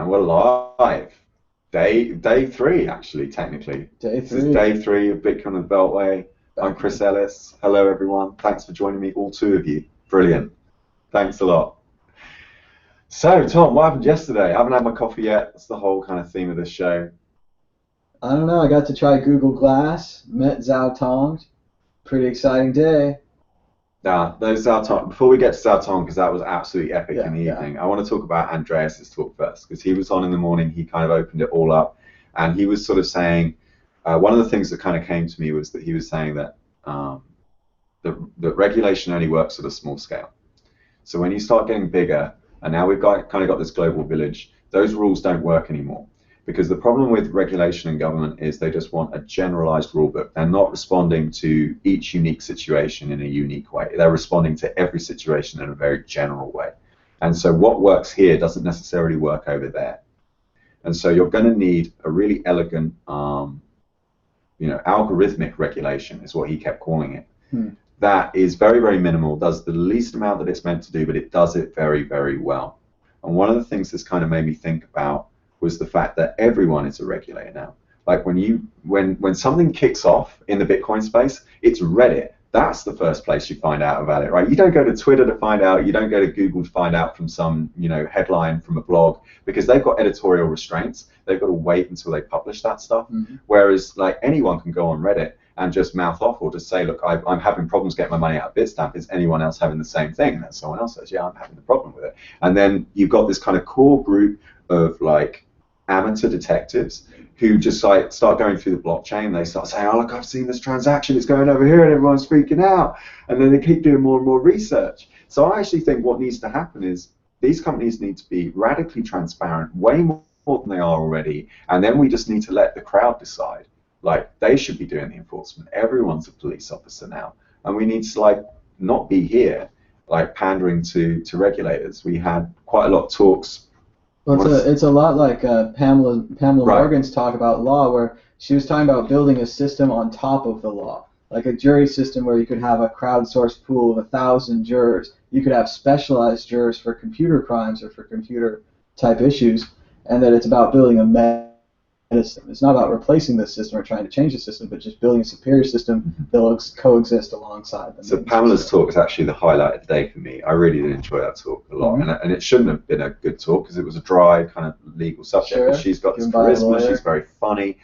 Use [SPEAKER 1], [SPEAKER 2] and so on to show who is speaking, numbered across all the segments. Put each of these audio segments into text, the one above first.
[SPEAKER 1] and we're live. Day three, actually, technically.
[SPEAKER 2] Day
[SPEAKER 1] This is
[SPEAKER 2] three.
[SPEAKER 1] day three of Bitcoin and Beltway. I'm Chris Ellis. Hello, everyone. Thanks for joining me, all two of you. Brilliant. Thanks a lot. So, Tom, what happened yesterday? I haven't had my coffee yet. That's the whole kind of theme of this show.
[SPEAKER 2] I don't know. I got to try Google Glass. Met Zhao Tong. Pretty exciting day.
[SPEAKER 1] Those Zhao Tong, before we get to Zhao Tong, because that was absolutely epic in the evening, I want to talk about Andreas's talk first, because he was on in the morning. He kind of opened it all up, and he was sort of saying, one of the things that kind of came to me was that he was saying that that regulation only works at a small scale. So when you start getting bigger, and now we've got this global village, those rules don't work anymore. Because the problem with regulation and government is they just want a generalized rule book. They're not responding to each unique situation in a unique way. They're responding to every situation in a very general way. And so what works here doesn't necessarily work over there. And so you're going to need a really elegant, algorithmic regulation is what he kept calling it. That is very, very minimal, does the least amount that it's meant to do, but it does it very, very well. And one of the things that's kind of made me think about was the fact that everyone is a regulator now. Like when something kicks off in the Bitcoin space, it's Reddit. That's the first place you find out about it, right? You don't go to Twitter to find out. You don't go to Google to find out from some headline from a blog, because they've got editorial restraints. They've got to wait until they publish that stuff. Whereas like anyone can go on Reddit and just mouth off or just say, look, I'm having problems getting my money out of Bitstamp. Is anyone else having the same thing? And then someone else says, yeah, I'm having the problem with it. And then you've got this kind of core group of like amateur detectives who just like start going through the blockchain. They start saying, oh look, I've seen this transaction, it's going over here, and everyone's freaking out. And then they keep doing more and more research. So I actually think what needs to happen is these companies need to be radically transparent, way more than they are already, and then we just need to let the crowd decide. Like, they should be doing the enforcement. Everyone's a police officer now, and we need to like not be here like pandering to regulators. We had quite a lot of talks.
[SPEAKER 2] Well, it's a lot like Pamela Morgan's talk about law, where she was talking about building a system on top of the law, like a jury system where you could have a crowdsourced pool of 1,000 jurors. You could have specialized jurors for computer crimes or for computer type issues, and that it's about building a meta system. It's not about replacing the system or trying to change the system, but just building a superior system that will coexist alongside them.
[SPEAKER 1] So Pamela's talk is actually the highlight of the day for me. I really did enjoy that talk a lot, and it shouldn't have been a good talk because it was a dry kind of legal subject. But she's got this charisma. She's very funny.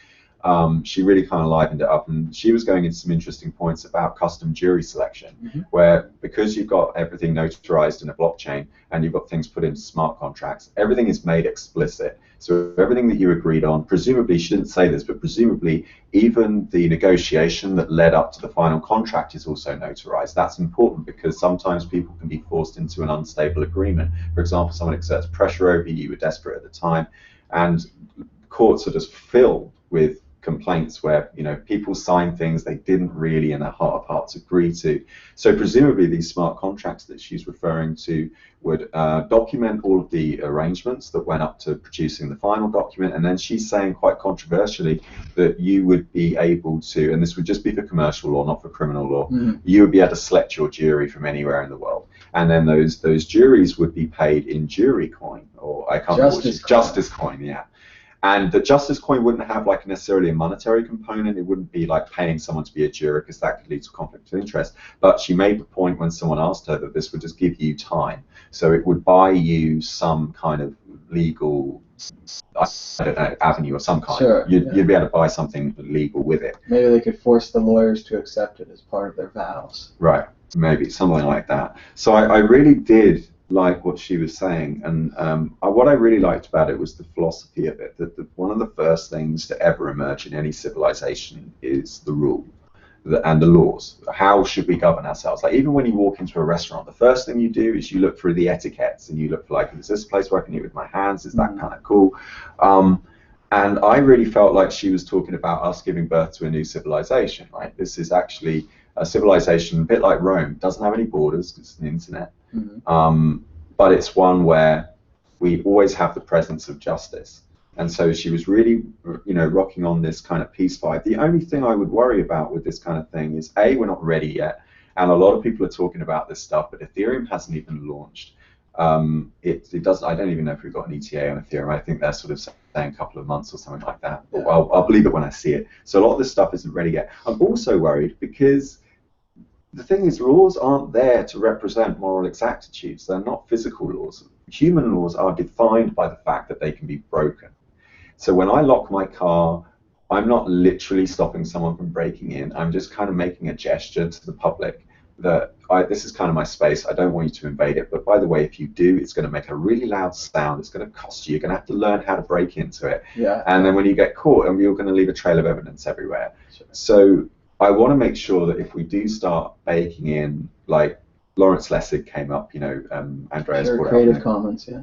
[SPEAKER 1] She really kind of livened it up, and she was going into some interesting points about custom jury selection, where because you've got everything notarized in a blockchain and you've got things put into smart contracts, everything is made explicit. So everything that you agreed on, presumably, she didn't say this, but presumably even the negotiation that led up to the final contract is also notarized. That's important because sometimes people can be forced into an unstable agreement. For example, someone exerts pressure over you, you were desperate at the time, and courts are just filled with complaints where people sign things they didn't really in their heart of hearts agree to. So presumably these smart contracts that she's referring to would document all of the arrangements that went up to producing the final document, and then she's saying quite controversially that you would be able to, and this would just be for commercial law, not for criminal law, you would be able to select your jury from anywhere in the world, and then those juries would be paid in jury coin, or I can't remember, justice coin, yeah. And the justice coin wouldn't have like necessarily a monetary component. It wouldn't be like paying someone to be a juror, because that could lead to conflict of interest. But she made the point when someone asked her that this would just give you time. So it would buy you some kind of legal, I don't know, avenue of some kind.
[SPEAKER 2] Sure,
[SPEAKER 1] you'd be able to buy something legal with it.
[SPEAKER 2] Maybe they could force the lawyers to accept it as part of their vows.
[SPEAKER 1] Right, maybe something like that. So I really did like what she was saying, and what I really liked about it was the philosophy of it, that one of the first things to ever emerge in any civilization is the rule and the laws. How should we govern ourselves? Like, even when you walk into a restaurant, the first thing you do is you look through the etiquettes, and you look for like, is this a place where I can eat with my hands? Is that kind of cool? And I really felt like she was talking about us giving birth to a new civilization. Right? This is actually a civilization a bit like Rome. Doesn't have any borders because it's an internet. But it's one where we always have the presence of justice. And so she was really, rocking on this kind of peace vibe. The only thing I would worry about with this kind of thing is, A, we're not ready yet, and a lot of people are talking about this stuff, but Ethereum hasn't even launched. it doesn't. I don't even know if we've got an ETA on Ethereum. I think they're sort of saying a couple of months or something like that. But I'll believe it when I see it. So a lot of this stuff isn't ready yet. I'm also worried because the thing is, laws aren't there to represent moral exactitudes. They're not physical laws. Human laws are defined by the fact that they can be broken. So when I lock my car, I'm not literally stopping someone from breaking in. I'm just kind of making a gesture to the public that this is kind of my space. I don't want you to invade it. But by the way, if you do, it's going to make a really loud sound. It's going to cost you. You're going to have to learn how to break into it.
[SPEAKER 2] Yeah.
[SPEAKER 1] And then when you get caught, you're going to leave a trail of evidence everywhere. Sure. So I want to make sure that if we do start baking in, like Lawrence Lessig came up, Andreas brought it up.
[SPEAKER 2] Creative Commons, yeah.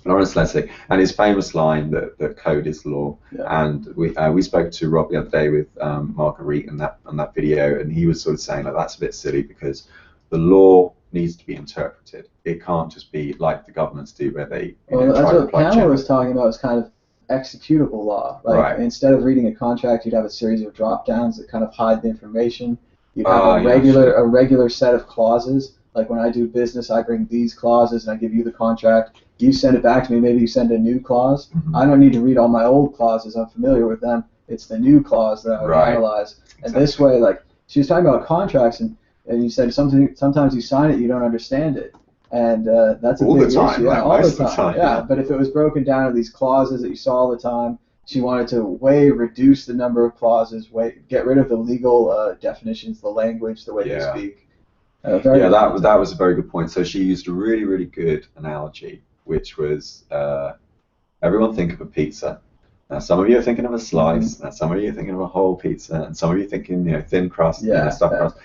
[SPEAKER 1] Lawrence Lessig, and his famous line that code is law. Yeah. And we spoke to Rob the other day with Marguerite and that video, and he was sort of saying like that's a bit silly because the law needs to be interpreted. It can't just be like the governments do where they
[SPEAKER 2] that's what Pamela was talking about, is kind of executable law. Like instead of reading a contract, you'd have a series of drop downs that kind of hide the information. You'd have a regular set of clauses. Like when I do business, I bring these clauses and I give you the contract. You send it back to me. Maybe you send a new clause. Mm-hmm. I don't need to read all my old clauses. I'm familiar with them. It's the new clause that I would analyze. Exactly. And this way, like she was talking about contracts, and you said sometimes you sign it, you don't understand it, and that's a
[SPEAKER 1] all
[SPEAKER 2] big
[SPEAKER 1] the time,
[SPEAKER 2] issue.
[SPEAKER 1] Yeah,
[SPEAKER 2] all the time. Yeah. But if it was broken down to these clauses that you saw all the time, she wanted to reduce the number of clauses, get rid of the legal definitions, the language, the way they speak.
[SPEAKER 1] That was a very good point. So she used a really, really good analogy, which was everyone think of a pizza. Now some of you are thinking of a slice, now some of you are thinking of a whole pizza, and some of you are thinking thin crust, stuffed crust.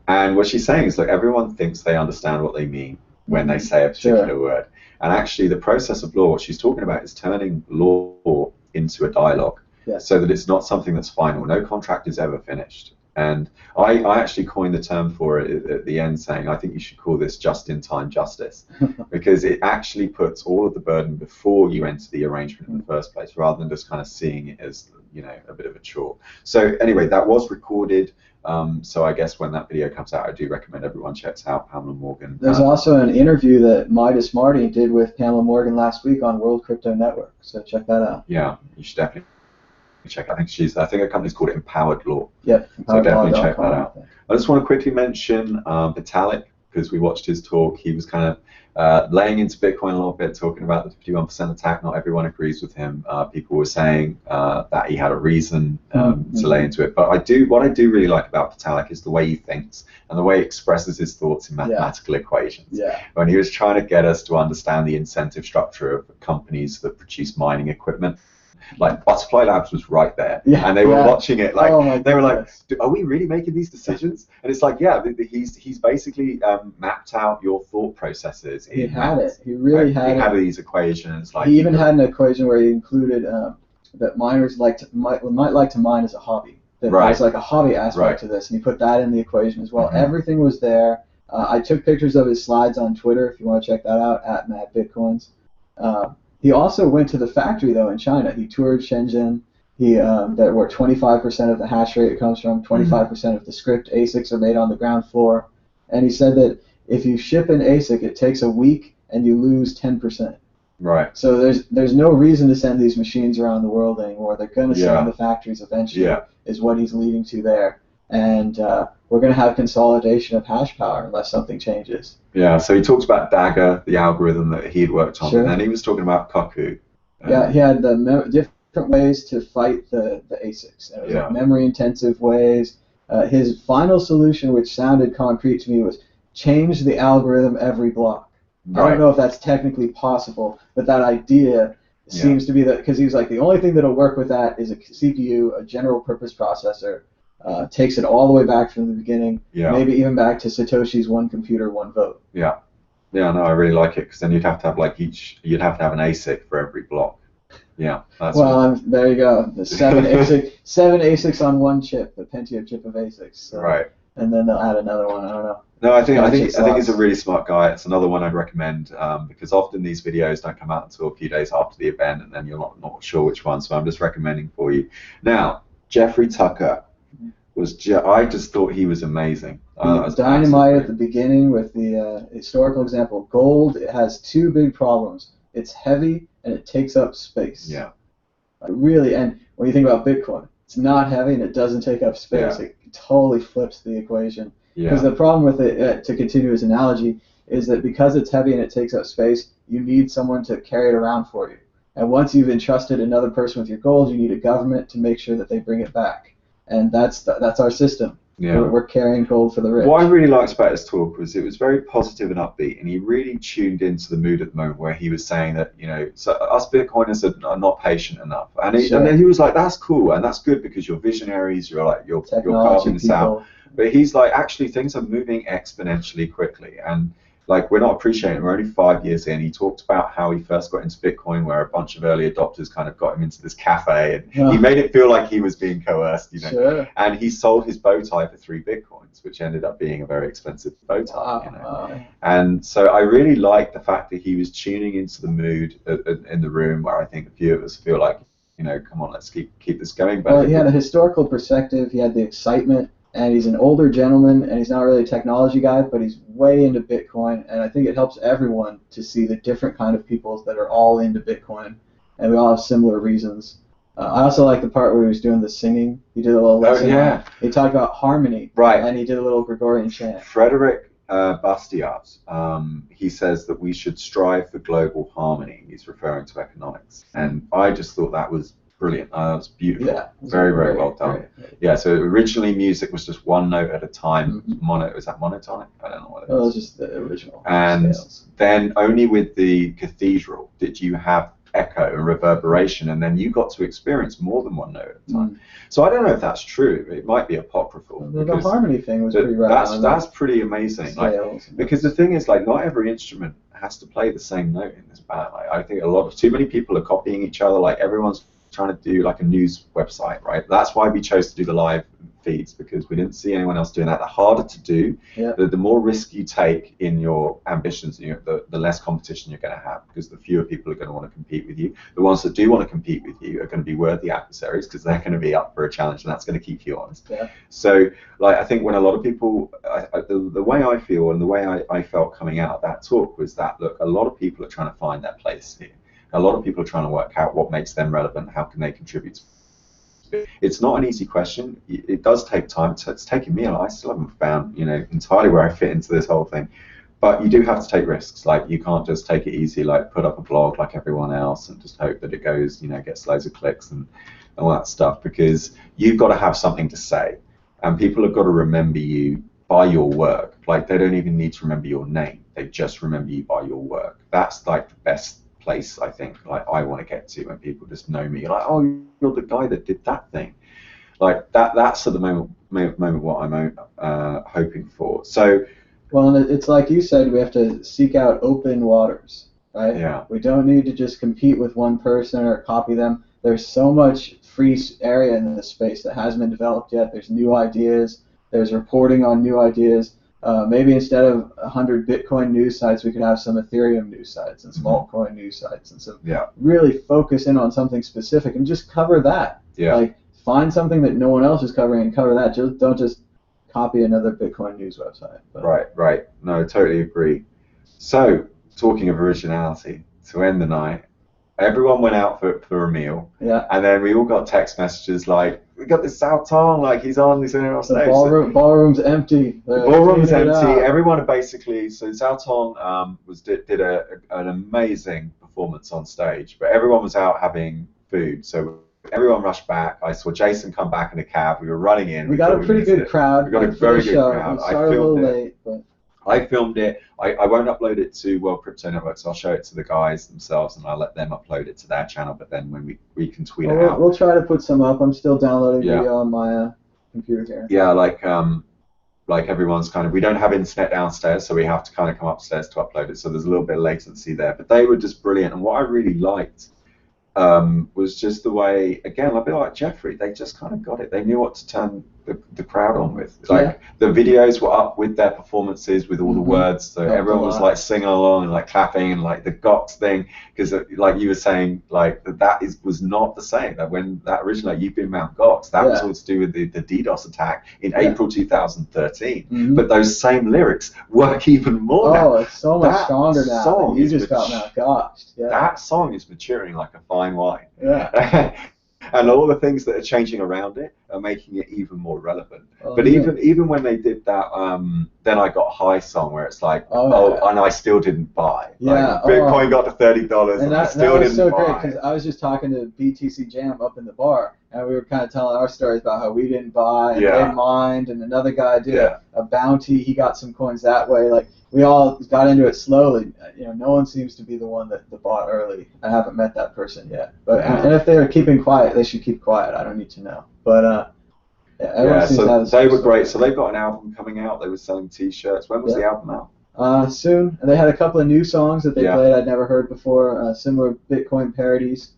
[SPEAKER 1] And what she's saying is, like, everyone thinks they understand what they mean when they say a particular word. And actually the process of law, what she's talking about is turning law into a dialogue, so that it's not something that's final. No contract is ever finished. And I actually coined the term for it at the end, saying I think you should call this just-in-time justice, because it actually puts all of the burden before you enter the arrangement in the first place, rather than just kind of seeing it as a bit of a chore. So anyway, that was recorded. So I guess when that video comes out, I do recommend everyone checks out Pamela Morgan.
[SPEAKER 2] There's also an interview that Midas Marty did with Pamela Morgan last week on World Crypto Network. So check that out.
[SPEAKER 1] Yeah, you should definitely check. I think her company's called Empowered Law.
[SPEAKER 2] Yep.
[SPEAKER 1] So definitely check that out. I just want to quickly mention Vitalik, because we watched his talk. He was kind of laying into Bitcoin a little bit, talking about the 51% attack. Not everyone agrees with him. People were saying that he had a reason to lay into it. But what I do really like about Vitalik is the way he thinks and the way he expresses his thoughts in mathematical equations.
[SPEAKER 2] Yeah.
[SPEAKER 1] When he was trying to get us to understand the incentive structure of companies that produce mining equipment. Like Butterfly Labs was right there, and they were watching it like they were like, "Are we really making these decisions?" And it's like, he's basically mapped out your thought processes.
[SPEAKER 2] He had it. He really had it.
[SPEAKER 1] He had these equations. Like
[SPEAKER 2] he even had an equation where he included that miners might like to mine as a hobby. That there's like a hobby aspect to this, and he put that in the equation as well. Everything was there. I took pictures of his slides on Twitter if you want to check that out at MadBitcoins. He also went to the factory, though, in China. He toured Shenzhen. Where 25% of the hash rate comes from, 25% of the script ASICs are made on the ground floor. And he said that if you ship an ASIC, it takes a week and you lose 10%.
[SPEAKER 1] Right.
[SPEAKER 2] So there's no reason to send these machines around the world anymore. They're going to sit in the factories eventually, is what he's leading to there. And we're going to have consolidation of hash power unless something changes.
[SPEAKER 1] Yeah, so he talks about Dagger, the algorithm that he had worked on, and then he was talking about Cuckoo.
[SPEAKER 2] He had the different ways to fight the ASICs. It was like memory-intensive ways. His final solution, which sounded concrete to me, was change the algorithm every block. I don't know if that's technically possible, but that idea seems to be that, because he was like, the only thing that'll work with that is a CPU, a general-purpose processor. Takes it all the way back from the beginning, maybe even back to Satoshi's one computer, one vote.
[SPEAKER 1] Yeah, no, I really like it, because then you'd have to have you'd have to have an ASIC for every block. Yeah. That's
[SPEAKER 2] there you go. The seven ASICs on one chip, the Pentium chip of ASICs. So, and then they'll add another one. I don't know.
[SPEAKER 1] No, I think he's a really smart guy. It's another one I'd recommend, because often these videos don't come out until a few days after the event, and then you're not sure which one. So I'm just recommending for you. Now, Jeffrey Tucker. I just thought he was amazing.
[SPEAKER 2] Dynamite at the beginning with the historical example. Gold, it has two big problems. It's heavy and it takes up space.
[SPEAKER 1] Yeah.
[SPEAKER 2] Really, and when you think about Bitcoin, it's not heavy and it doesn't take up space.
[SPEAKER 1] Yeah.
[SPEAKER 2] It totally flips the equation.
[SPEAKER 1] Yeah.
[SPEAKER 2] Because the problem with it, to continue his analogy, is that because it's heavy and it takes up space, you need someone to carry it around for you. And once you've entrusted another person with your gold, you need a government to make sure that they bring it back. And that's our system.
[SPEAKER 1] Yeah.
[SPEAKER 2] We're carrying gold for the rich.
[SPEAKER 1] What I really liked about his talk was it was very positive and upbeat, and he really tuned into the mood at the moment where he was saying that, so us Bitcoiners are not patient enough. And then he was like, that's cool, and that's good because you're visionaries, you're carving this out. But he's like, actually, things are moving exponentially quickly, and like we're not appreciating it. We're only 5 years in. He talked about how he first got into Bitcoin, where a bunch of early adopters kind of got him into this cafe, and he made it feel like he was being coerced,
[SPEAKER 2] Sure.
[SPEAKER 1] And he sold his bow tie for 3 Bitcoins, which ended up being a very expensive bow tie. And so I really liked the fact that he was tuning into the mood in the room, where I think a few of us feel like, come on, let's keep this going.
[SPEAKER 2] Well, he had a historical perspective. He had the excitement. And he's an older gentleman, and he's not really a technology guy, but he's way into Bitcoin, and I think it helps everyone to see the different kind of people that are all into Bitcoin, and we all have similar reasons. I also like the part where he was doing the singing. He did a little lesson.
[SPEAKER 1] Oh, yeah.
[SPEAKER 2] He talked about harmony,
[SPEAKER 1] right?
[SPEAKER 2] And he did a little Gregorian chant.
[SPEAKER 1] Frederick Bastiat, he says that we should strive for global harmony. He's referring to economics, and I just thought that was brilliant. That was beautiful.
[SPEAKER 2] Yeah,
[SPEAKER 1] very well done. Great. Yeah, so originally music was just one note at a time. Was that monotonic? I don't know what it is.
[SPEAKER 2] Oh, it was just the original.
[SPEAKER 1] And
[SPEAKER 2] scales.
[SPEAKER 1] Then only with the cathedral did you have echo and reverberation, and then you got to experience more than one note at a time. So I don't know if that's true. It might be apocryphal.
[SPEAKER 2] The harmony thing was pretty right.
[SPEAKER 1] That's pretty amazing. Because the thing is, not every instrument has to play the same note in this band. I think too many people are copying each other. Everyone's trying to do a news website, right? That's why we chose to do the live feeds, because we didn't see anyone else doing that. The harder to do, the more risk you take in your ambitions, the less competition you're going to have, because the fewer people are going to want to compete with you. The ones that do want to compete with you are going to be worthy adversaries, because they're going to be up for a challenge, and that's going to keep you honest.
[SPEAKER 2] Yeah.
[SPEAKER 1] So I think when a lot of people, the way I feel and the way I felt coming out of that talk was that, look, a lot of people are trying to find their place here. A lot of people are trying to work out what makes them relevant, how can they contribute. It's not an easy question. It does take time. It's taken me a lot. I still haven't found, entirely where I fit into this whole thing. But you do have to take risks. You can't just take it easy, put up a blog like everyone else and just hope that it goes, gets loads of clicks and all that stuff, because you've got to have something to say. And people have got to remember you by your work. They don't even need to remember your name. They just remember you by your work. That's the best place, I think, I want to get to, when people just know me, oh, you're the guy that did that thing. That's at the moment what I'm hoping for. So,
[SPEAKER 2] well, it's like you said, we have to seek out open waters, right?
[SPEAKER 1] Yeah.
[SPEAKER 2] We don't need to just compete with one person or copy them. There's so much free area in this space that hasn't been developed yet. There's new ideas. There's reporting on new ideas. Maybe instead of 100 Bitcoin news sites, we could have some Ethereum news sites and some altcoin news sites, and so really focus in on something specific and just cover that.
[SPEAKER 1] Yeah.
[SPEAKER 2] Find something that no one else is covering and cover that. Don't just copy another Bitcoin news website.
[SPEAKER 1] Right. No, I totally agree. So, talking of originality, to end the night, everyone went out for a meal.
[SPEAKER 2] Yeah.
[SPEAKER 1] And then we all got text messages we got this Sao Tong, he's on stage.
[SPEAKER 2] The ballroom's empty.
[SPEAKER 1] The ballroom's empty. Everyone basically, so Sao Tong did an amazing performance on stage, but everyone was out having food. So everyone rushed back. I saw Jason come back in a cab. We were running in.
[SPEAKER 2] We got a pretty good crowd.
[SPEAKER 1] We got a very good crowd.
[SPEAKER 2] I filmed a little late, but
[SPEAKER 1] I filmed it. I won't upload it to World Crypto Network, so I'll show it to the guys themselves, and I'll let them upload it to their channel. But then when we can tweet it out.
[SPEAKER 2] We'll try to put some up. I'm still downloading video on my computer here.
[SPEAKER 1] Yeah, like everyone's we don't have internet downstairs, so we have to come upstairs to upload it. So there's a little bit of latency there. But they were just brilliant, and what I really liked was just the way, again, a bit like Jeffrey, they just got it. They knew what to turn the crowd on with. Like the videos were up with their performances with all the words, so everyone was like singing along and like clapping and like the Gox thing, because like you were saying, like was not the same. That when that originally, like, You've Been Mount Gox, that was all to do with the DDoS attack in April 2013. But those same lyrics work even more now.
[SPEAKER 2] Oh, it's so much stronger now. You just got Mount Gox.
[SPEAKER 1] That song is maturing like a fine wine.
[SPEAKER 2] Yeah.
[SPEAKER 1] And all the things that are changing around it are making it even more relevant. But even when they did that, Then I Got High song, where it's like, and I still didn't buy.
[SPEAKER 2] Yeah.
[SPEAKER 1] Like, Bitcoin got to $30 and I still didn't buy. That was so great, because I
[SPEAKER 2] was just talking to BTC Jam up in the bar, and we were kind of telling our stories about how we didn't buy, and they mined, and another guy did a bounty. He got some coins that way. Like, we all got into it slowly. You know, no one seems to be the one that bought early. I haven't met that person yet. But and if they're keeping quiet, they should keep quiet. I don't need to know. But
[SPEAKER 1] so they were great. So they've got an album coming out. They were selling T-shirts. When was the album out?
[SPEAKER 2] Soon. And they had a couple of new songs that they played I'd never heard before. Similar Bitcoin parodies.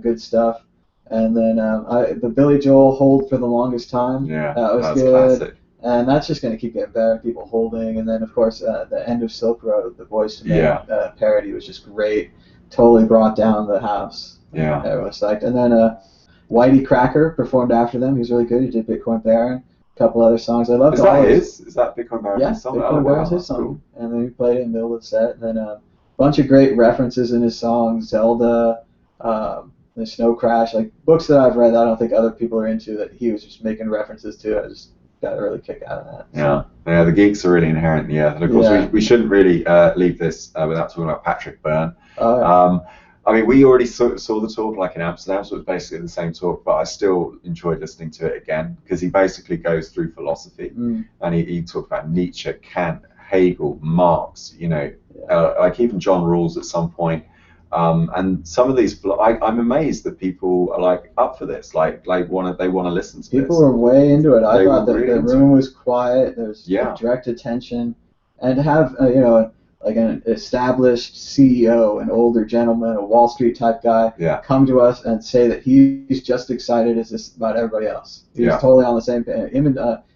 [SPEAKER 2] Good stuff. And then the Billy Joel Hold for the Longest Time.
[SPEAKER 1] Yeah,
[SPEAKER 2] that was good. Classic. And that's just going to keep getting better, people holding. And then, of course, the End of Silk Road, the Boyz II Men parody was just great. Totally brought down the house.
[SPEAKER 1] Yeah.
[SPEAKER 2] Everyone was psyched. And then Whitey Cracker performed after them. He was really good. He did Bitcoin Baron, a couple other songs. I loved all his.
[SPEAKER 1] Is that Bitcoin Baron?
[SPEAKER 2] Yeah,
[SPEAKER 1] song?
[SPEAKER 2] Bitcoin Baron's his song. Cool. And then he played it in the middle of the set. And then a bunch of great references in his songs. Zelda, the Snow Crash, like books that I've read that I don't think other people are into, that he was just making references to. I just got a really kick out of that.
[SPEAKER 1] So. Yeah, the geeks are really inherent. Yeah, and of course we shouldn't really leave this without talking about Patrick Byrne. I mean, we already saw the talk like in Amsterdam, so it was basically the same talk, but I still enjoyed listening to it again, because he basically goes through philosophy, and he talked about Nietzsche, Kant, Hegel, Marx, you know, like even John Rawls at some point. And some of these, I'm amazed that people are like up for this, like they want to listen to this.
[SPEAKER 2] People were way into it. I thought that the room was quiet. There's direct attention, and to have like an established CEO, an older gentleman, a Wall Street type guy, come to us and say that he's just excited as this about everybody else. He was totally on the same page.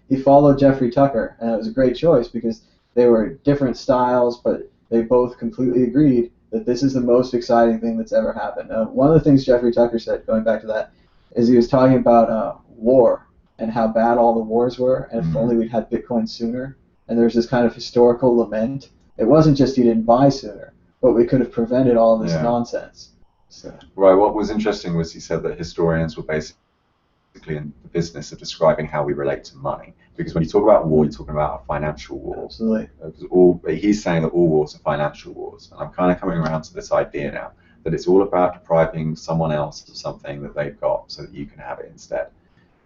[SPEAKER 2] He followed Jeffrey Tucker, and it was a great choice because they were different styles, but they both completely agreed that this is the most exciting thing that's ever happened. One of the things Jeffrey Tucker said, going back to that, is he was talking about war and how bad all the wars were, and if only we'd had Bitcoin sooner. And there's this kind of historical lament. It wasn't just he didn't buy sooner, but we could have prevented all of this nonsense. So.
[SPEAKER 1] Right, what was interesting was he said that historians were basically in the business of describing how we relate to money. Because when you talk about war, you're talking about a financial war.
[SPEAKER 2] Absolutely.
[SPEAKER 1] He's saying that all wars are financial wars. And I'm kind of coming around to this idea now, that it's all about depriving someone else of something that they've got so that you can have it instead.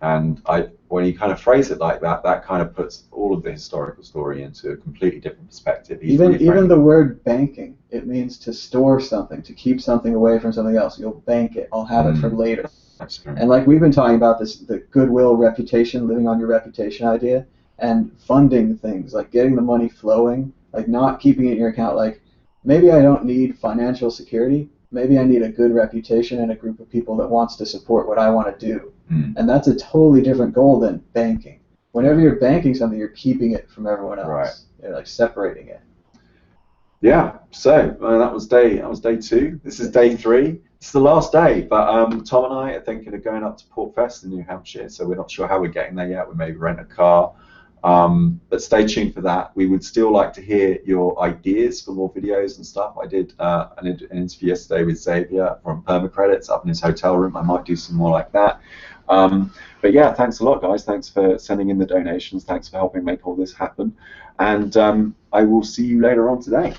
[SPEAKER 1] And when you kind of phrase it like that, that kind of puts all of the historical story into a completely different perspective.
[SPEAKER 2] Even the word banking, it means to store something, to keep something away from something else. You'll bank it. I'll have it for later. And like we've been talking about this, the goodwill reputation, living on your reputation idea, and funding things, like getting the money flowing, like not keeping it in your account. Like maybe I don't need financial security. Maybe I need a good reputation and a group of people that wants to support what I want to do. And that's a totally different goal than banking. Whenever you're banking something, you're keeping it from everyone else.
[SPEAKER 1] Right.
[SPEAKER 2] You're like separating it.
[SPEAKER 1] Yeah. So that was day 2. This is day 3. It's the last day, but Tom and I are thinking of going up to Port Fest in New Hampshire, so we're not sure how we're getting there yet. We may rent a car, but stay tuned for that. We would still like to hear your ideas for more videos and stuff. I did an interview yesterday with Xavier from Permacredits up in his hotel room. I might do some more like that. But yeah, thanks a lot, guys. Thanks for sending in the donations. Thanks for helping make all this happen. And I will see you later on today.